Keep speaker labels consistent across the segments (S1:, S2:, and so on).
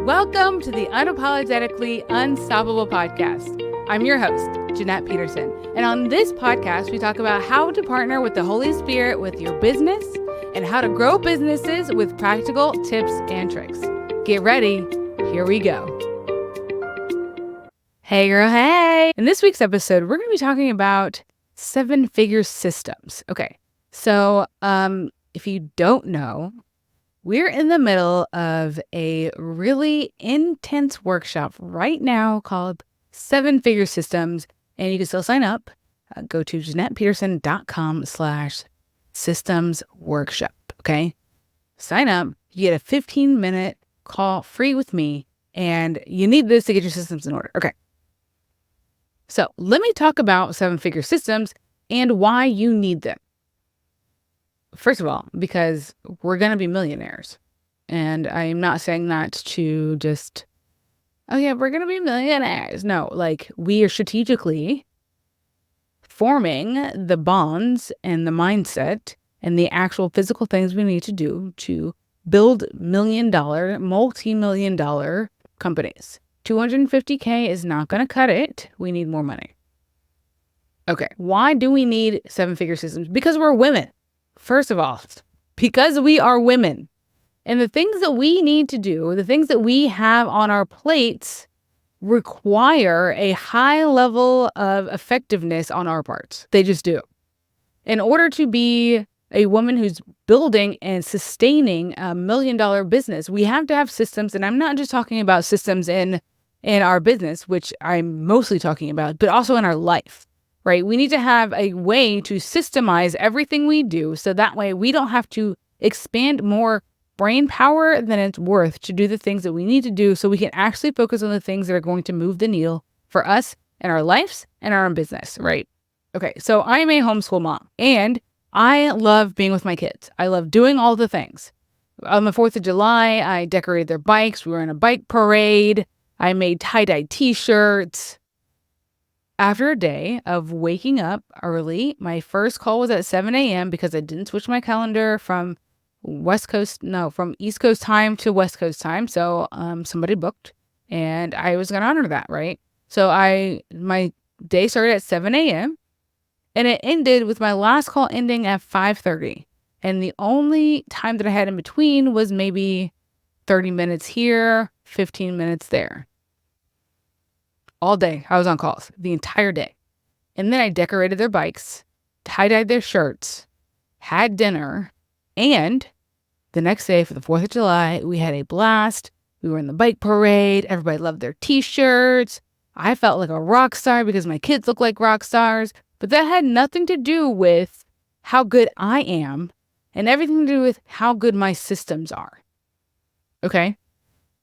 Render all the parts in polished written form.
S1: Welcome to the Unapologetically Unstoppable podcast. I'm your host, Jeanette Peterson. And on this podcast, we talk about how to partner with the Holy Spirit with your business and how to grow businesses with practical tips and tricks. Get ready. Here we go. Hey girl, hey. In this week's episode, we're going to be talking about seven-figure systems. Okay. So, if you don't know, we're in the middle of a really intense workshop right now called Seven-Figure Systems, and you can still sign up. Go to JeanettePeterson.com/systems workshop. Okay. Sign up. You get a 15-minute call free with me, and you need this to get your systems in order. Okay. So let me talk about seven-figure systems and why you need them. First of all, because we're going to be millionaires. And I'm not saying that to just, oh yeah, we're going to be millionaires. No, like we are strategically forming the bonds and the mindset and the actual physical things we need to do to build multi-million-dollar companies. $250K is not going to cut it. We need more money. Okay, why do we need seven-figure systems? Because we're women. First of all, because we are women, and the things that we need to do, the things that we have on our plates require a high level of effectiveness on our parts. They just do. In order to be a woman who's building and sustaining a $1 million business, we have to have systems. And I'm not just talking about systems in our business, which I'm mostly talking about, but also in our life. Right? We need to have a way to systemize everything we do so that way we don't have to expand more brain power than it's worth to do the things that we need to do so we can actually focus on the things that are going to move the needle for us and our lives and our own business, right? Okay, so I'm a homeschool mom and I love being with my kids. I love doing all the things. On the 4th of July, I decorated their bikes. We were in a bike parade. I made tie-dye t-shirts. After a day of waking up early, my first call was at 7 a.m. because I didn't switch my calendar from East Coast time to West Coast time. So somebody booked and I was going to honor that, right? So my day started at 7 a.m. and it ended with my last call ending at 5:30. And the only time that I had in between was maybe 30 minutes here, 15 minutes there. All day, I was on calls, the entire day. And then I decorated their bikes, tie-dyed their shirts, had dinner, and the next day for the 4th of July, we had a blast. We were in the bike parade. Everybody loved their t-shirts. I felt like a rock star because my kids look like rock stars. But that had nothing to do with how good I am and everything to do with how good my systems are. Okay?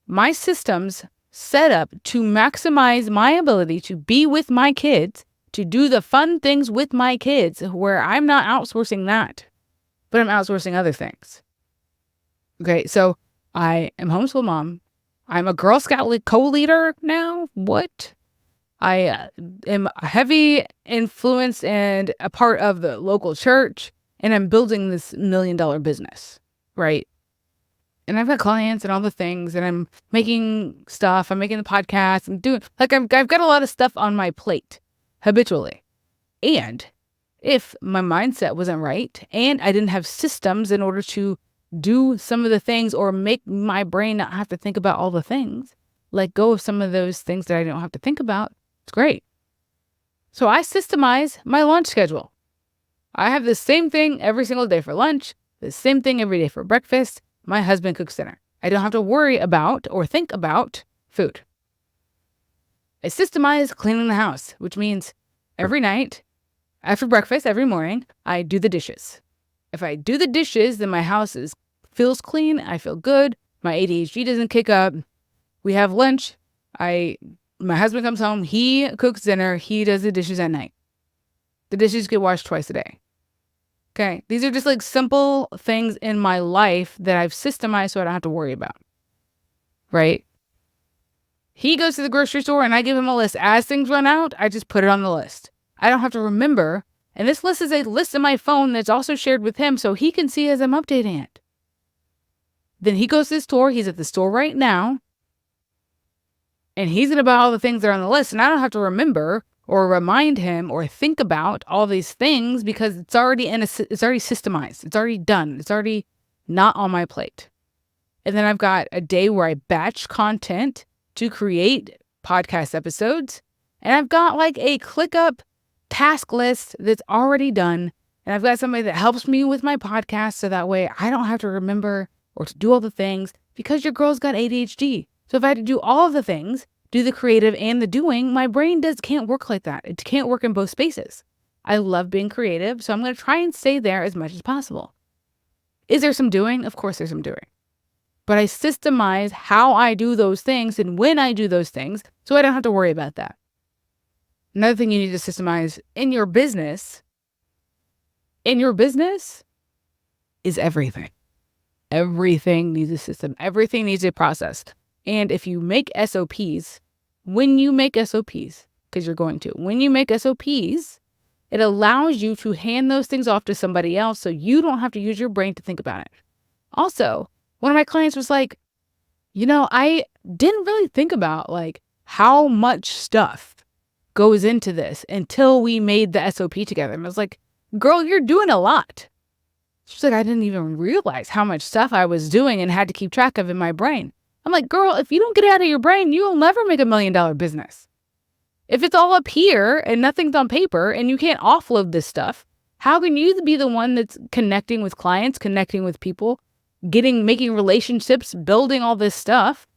S1: My systems set up to maximize my ability to be with my kids, to do the fun things with my kids, where I'm not outsourcing that, but I'm outsourcing other things. Okay, so I am homeschool mom. I'm a Girl Scout co-leader now. What? I am a heavy influence and a part of the local church, and I'm building this $1 million business, right? And I've got clients and all the things, and I'm making stuff. I'm making the podcast. I'm doing, like, I've got a lot of stuff on my plate habitually. And if my mindset wasn't right and I didn't have systems in order to do some of the things or make my brain not have to think about all the things, let go of some of those things that I don't have to think about, it's great. So I systemize my lunch schedule. I have the same thing every single day for lunch, the same thing every day for breakfast. My husband cooks dinner. I don't have to worry about or think about food. I systemize cleaning the house, which means every night, after breakfast, every morning, I do the dishes. If I do the dishes, then my house feels clean. I feel good. My ADHD doesn't kick up. We have lunch. My husband comes home. He cooks dinner. He does the dishes at night. The dishes get washed twice a day. Okay, these are just like simple things in my life that I've systemized so I don't have to worry about, right? He goes to the grocery store and I give him a list. As things run out, I just put it on the list. I don't have to remember. And this list is a list in my phone that's also shared with him so he can see as I'm updating it. Then he goes to the store. He's at the store right now. And he's going to buy all the things that are on the list. And I don't have to remember or remind him or think about all these things because it's already systemized. It's already done. It's already not on my plate. And then I've got a day where I batch content to create podcast episodes. And I've got like a ClickUp task list that's already done. And I've got somebody that helps me with my podcast so that way I don't have to remember or to do all the things because your girl's got ADHD. So if I had to do all of the things, do the creative and the doing, my brain can't work like that. It can't work in both spaces. I love being creative, so I'm going to try and stay there as much as possible. Is there some doing? Of course there's some doing. But I systemize how I do those things and when I do those things so I don't have to worry about that. Another thing you need to systemize in your business is everything. Everything needs a system. Everything needs a process. And if you make SOPs, when you make SOPs, because you're going to, when you make SOPs, it allows you to hand those things off to somebody else so you don't have to use your brain to think about it. Also, one of my clients was like, I didn't really think about like how much stuff goes into this until we made the SOP together. And I was like, girl, you're doing a lot. She's like, I didn't even realize how much stuff I was doing and had to keep track of in my brain. I'm like, girl, if you don't get it out of your brain, you'll never make $1 million business. If it's all up here and nothing's on paper and you can't offload this stuff, how can you be the one that's connecting with clients, connecting with people, making relationships, building all this stuff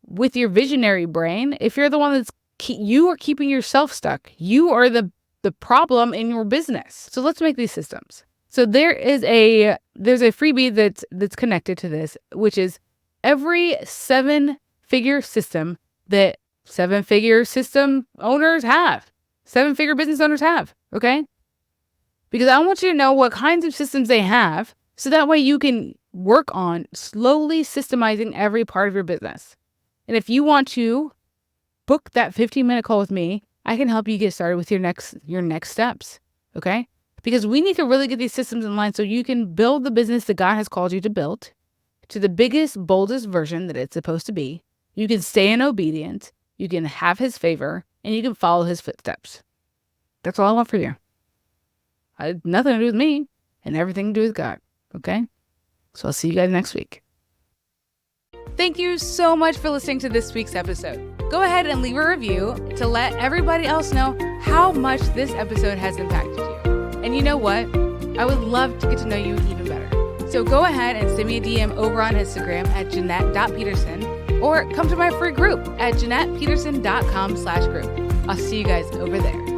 S1: with your visionary brain if you're the one you are keeping yourself stuck? You are the problem in your business. So let's make these systems. So there's a freebie that's connected to this, which is every 7-figure system that 7-figure system owners have, 7-figure business owners have, okay? Because I want you to know what kinds of systems they have so that way you can work on slowly systemizing every part of your business. And if you want to book that 15-minute call with me, I can help you get started with your next steps, okay? Because we need to really get these systems in line so you can build the business that God has called you to build to the biggest, boldest version that it's supposed to be. You can stay in obedience, you can have his favor, and you can follow his footsteps. That's all I want for you. Nothing to do with me and everything to do with God, okay? So I'll see you guys next week. Thank you so much for listening to this week's episode. Go ahead and leave a review to let everybody else know how much this episode has impacted you. And you know what? I would love to get to know you even better. So go ahead and send me a DM over on Instagram at Jeanette.Peterson or come to my free group at JeanettePeterson.com/group. I'll see you guys over there.